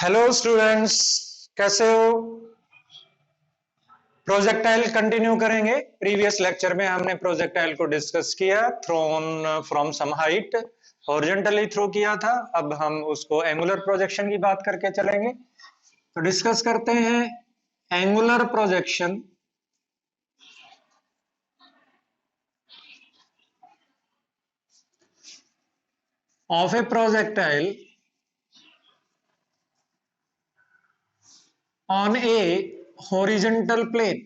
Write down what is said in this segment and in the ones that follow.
Hello students, कैसे हो? Projectile continue करेंगे। प्रीवियस लेक्चर में हमने प्रोजेक्टाइल को डिस्कस किया, thrown from some height, horizontally throw किया था। अब हम उसको एंगुलर प्रोजेक्शन की बात करके चलेंगे। तो डिस्कस करते हैं angular projection of a projectile on a horizontal plane.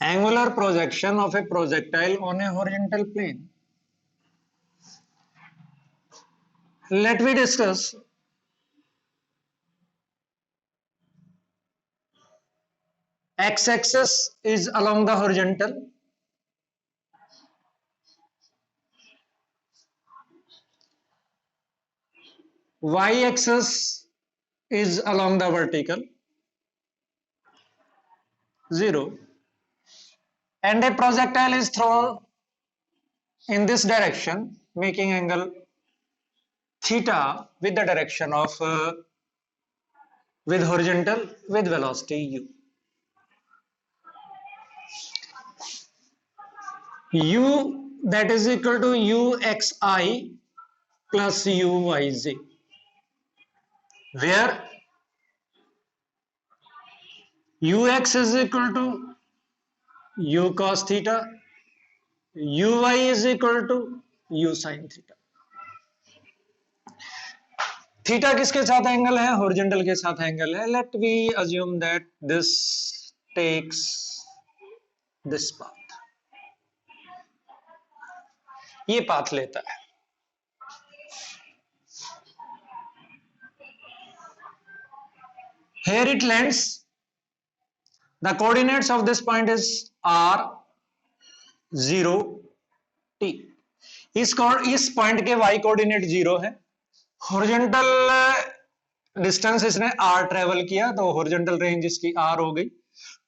Angular projection of a projectile on a horizontal plane. Let me discuss x-axis is along the horizontal, y-axis is along the vertical, 0, and a projectile is thrown in this direction, making angle theta with the direction of with horizontal with velocity u. U that is equal to uxi plus uyz, where ux is equal to u cos theta, uy is equal to u sin theta. Theta किसके साथ angle है? Horizontal के साथ angle है. Let we assume that this takes this path, ये path लेता है. Here it lands. The coordinates of this point is r 0 t. इस पॉइंट के y कोऑर्डिनेट 0 है. हॉरिजॉन्टल डिस्टेंस इसने r ट्रेवल किया, तो हॉरिजॉन्टल रेंज इसकी r हो गई.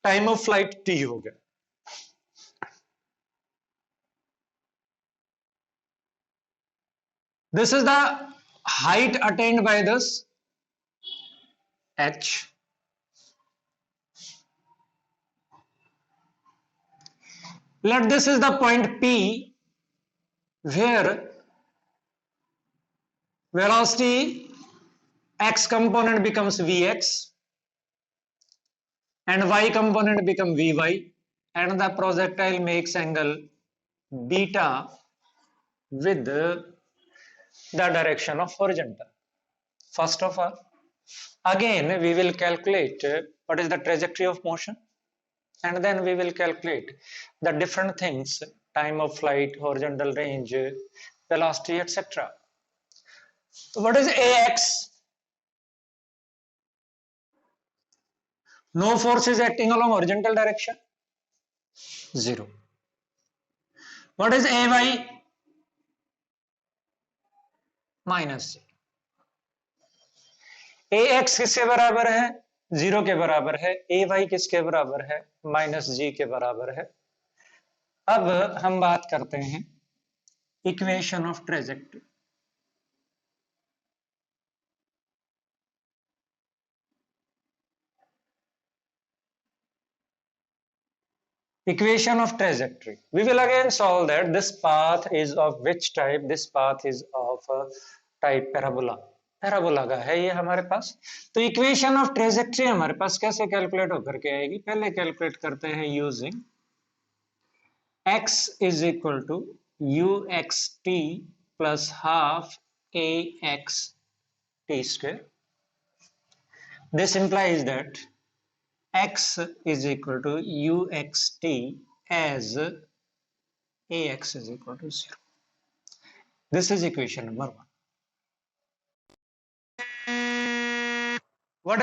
टाइम ऑफ फ्लाइट t हो गया. This is the height attained by this h. Let this is the point P where velocity x component becomes Vx and y component become Vy, and the projectile makes angle beta with the direction of horizontal. First of all, again we will calculate what is the trajectory of motion, and then we will calculate the different things: time of flight, horizontal range, velocity, etc. So what is ax? No force is acting along horizontal direction, 0. What is ay? Minus. ax किसके बराबर है? 0 के बराबर है. ay किसके बराबर है? Minus g के बराबर है. अब हम बात करते हैं equation of trajectory. Equation of trajectory. We will again solve that. This path is of which type? This path is of type parabola. Parabola का है ये हमारे पास. तो इक्वेशन ऑफ ट्रेजेक्टरी हमारे पास कैसे कैलकुलेट होकर के आएगी? पहले कैलकुलेट करते हैं using x is equal to uxt plus half ax t square. This implies that x is equal to uxt as ax is equal to 0. This is equation number 1. What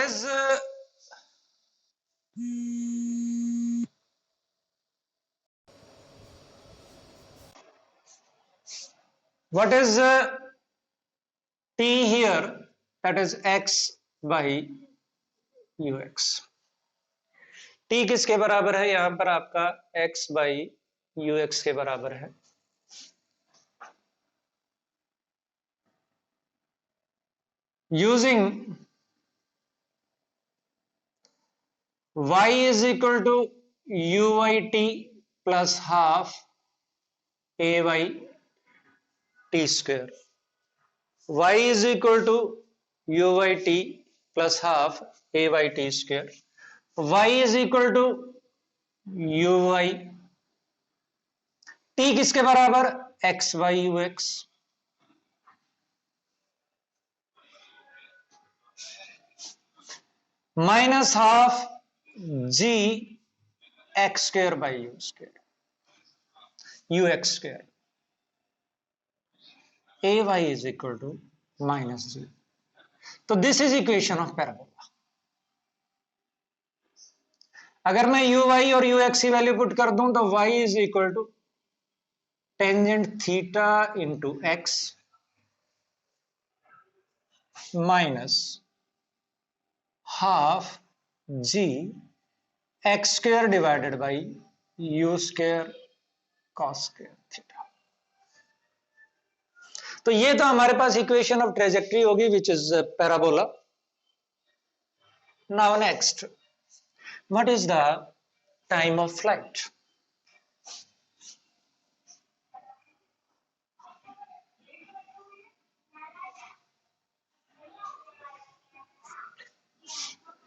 is t here? That is x by ux. t किसके बराबर है? यहां पर आपका x by ux के बराबर है. using y is equal to uyt plus half ay t square. Y is equal to uyt plus half ayt square. Y is equal to uy, t किसके बराबर, x y u x, minus half g x square by u square, u x square, a y is equal to minus g. तो this is equation of parabola. अगर मैं u y और u x की value put कर दूं तो y is equal to tangent theta into x minus half g x square divided by u square cos square theta. तो ये तो हमारे पास इक्वेशन ऑफ ट्रेजेक्ट्री होगी which is parabola. Now next, what is the time of flight?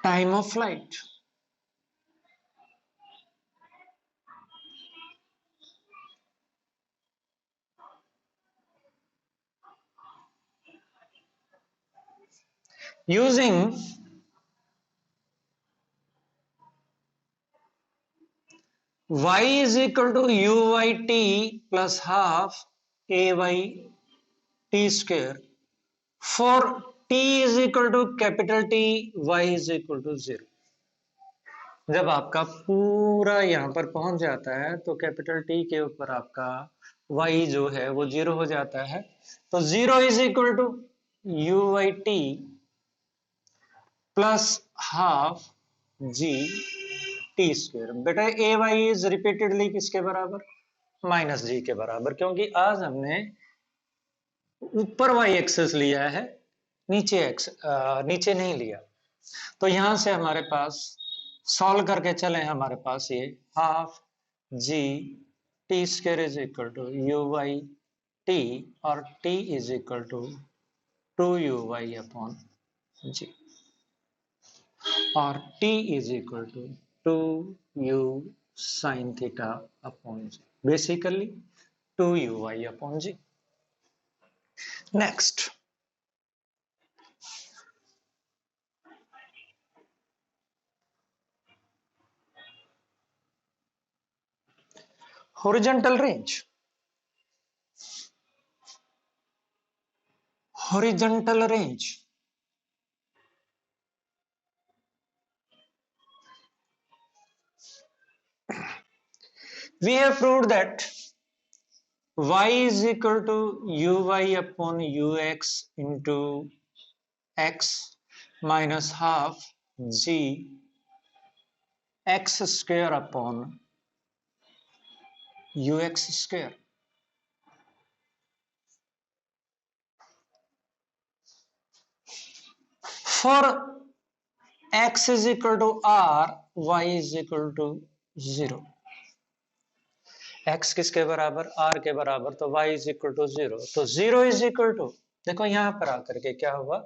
Time of flight. Using y is equal to uyt plus half ay t square for t is equal to capital T, y is equal to 0. जब आपका पूरा यहां पर पहुंच जाता है तो capital T के ऊपर आपका y जो है वो 0 हो जाता है. तो 0 is equal to you Y T plus half G T square. बेटा ए वाई इज रिपीटेडली किसके बराबर, माइनस जी के बराबर, क्योंकि आज हमने ऊपर वाई एक्सेस लिया है, नीचे नीचे नहीं लिया. तो यहां से हमारे पास सॉल्व करके चले, हमारे पास ये half G T square is equal to you Y t और t is equal to 2uy upon g और t is equal to 2u sine theta upon g, basically 2uy upon g. Next, horizontal range. Horizontal range. We have proved that y is equal to uy upon ux into x minus half g x square upon ux square. For x is equal to r, y is equal to 0. x किसके बराबर, r के बराबर, तो y is equal to 0. तो 0 is equal to, देखो यहां पर आकर के क्या हुआ,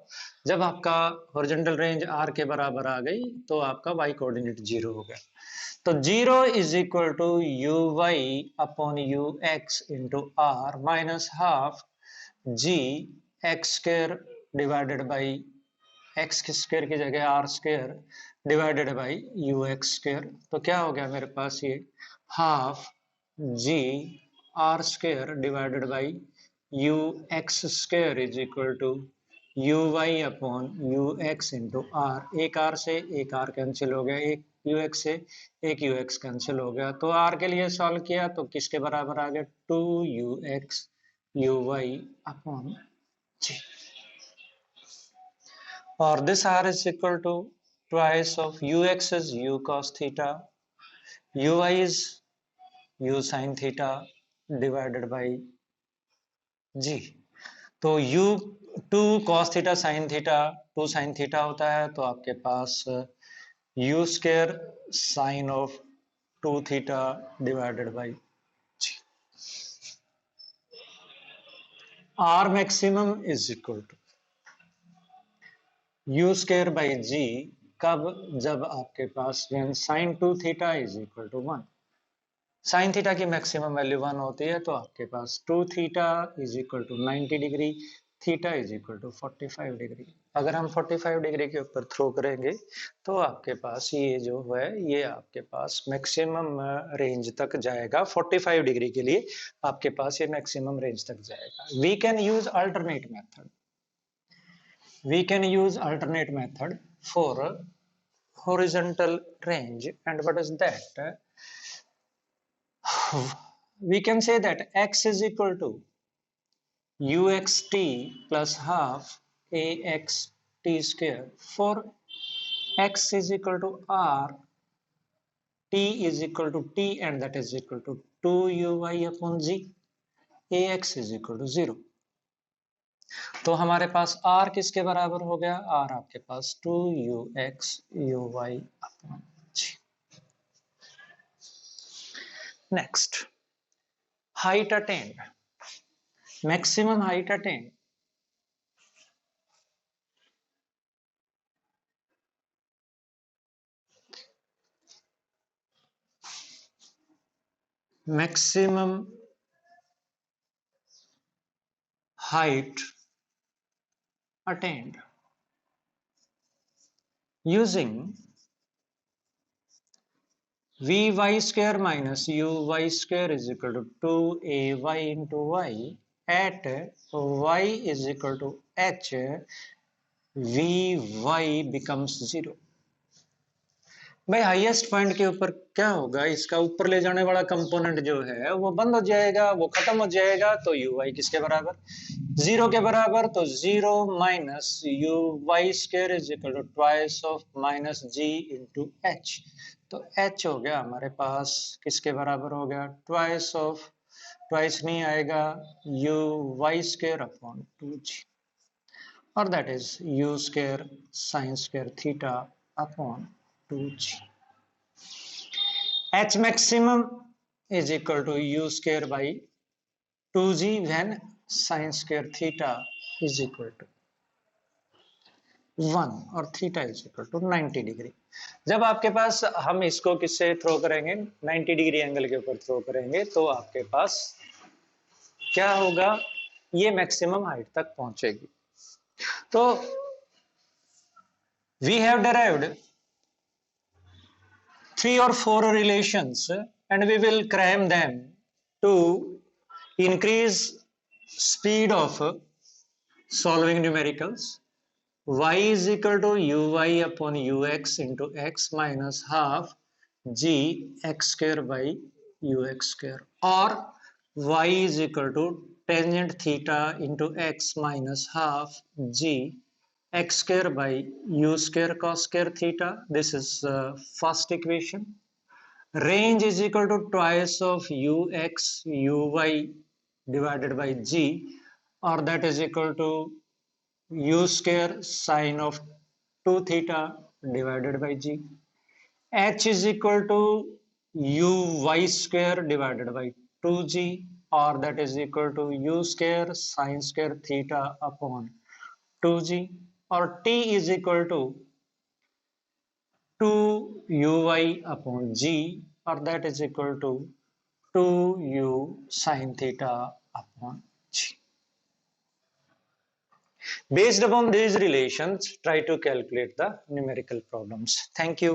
जब आपका हॉरिजॉन्टल रेंज r के बराबर आ गई तो आपका y कोऑर्डिनेट 0 हो गया. तो 0 is equal to uy upon ux into r minus half g x square divided by x square की जगह r square divided by u x square. तो क्या हो गया मेरे पास, ये half g r square divided by u x square is equal to you y upon u x into r. एक आर से एक आर कैंसिल हो गया, एक यू एक्स से एक यू एक्स कैंसिल हो गया. तो आर के लिए सॉल्व किया तो किसके बराबर आ गया, 2ux you y upon g. और this r is equal to twice of ux is u cos theta, uy is u sin theta divided by g. तो u 2 cos theta sin theta 2 sin theta होता है, तो आपके पास u square sine of 2 theta divided by r maximum is equal to u square by g। कब? जब आपके पास when sin 2 theta is equal to 1। Sine theta की मैक्सिमम वैल्यू 1 होती है, तो आपके पास 2 theta is equal to 90 degree, theta is equal to 45 degree. अगर हम 45 डिग्री के ऊपर थ्रो करेंगे तो आपके पास ये जो है ये आपके पास मैक्सिमम रेंज तक जाएगा। 45 डिग्री के लिए आपके पास ये मैक्सिमम रेंज तक जाएगा। We can use alternate method, we can use alternate method for horizontal range, and what is that? We can say that x is equal to uxt plus half axt square for x is equal to r, t is equal to t, and that is equal to 2uy upon g, ax is equal to 0। तो हमारे पास r किसके बराबर हो गया? r आपके पास 2ux uy upon g। Next, height attained, maximum height attained। maximum height attained using vy square minus uy square is equal to 2ay into y at y is equal to h, vy becomes 0। भाई highest point के ऊपर क्या होगा? इसका ऊपर ले जाने वाला कंपोनेंट जो है वो बंद हो जाएगा, वो खत्म हो जाएगा, तो uy किसके बराबर? 0 के बराबर। तो 0 minus uy square is equal to twice of minus g into h। तो h हो गया हमारे पास किसके बराबर हो गया? ट्वाइस ऑफ, ट्वाइस नहीं आएगा, uy स्क्वायर अपॉन 2g, और that is u square sine square theta upon 2g। h maximum is equal to u square by 2g when sin square theta is equal to 1 और थीटा is equal to 90 degree. जब आपके पास हम इसको किससे throw करेंगे? 90 degree angle के ऊपर थ्रो करेंगे, तो आपके पास क्या होगा? ये मैक्सिमम हाइट तक पहुंचेगी। तो we have derived 3 or 4 relations and we will cram them to increase speed of solving numericals। y is equal to uy upon ux into x minus half g x square by ux square, or y is equal to tangent theta into x minus half g x square by u square cos square theta। This is first equation। Range is equal to twice of ux uy divided by g, or that is equal to u square sine of 2 theta divided by g। h is equal to uy square divided by 2g, or that is equal to u square sine square theta upon 2g, और t is equal to 2uy upon g, or that is equal to 2u sin theta upon g। Based upon these relations, try to calculate the numerical problems. Thank you.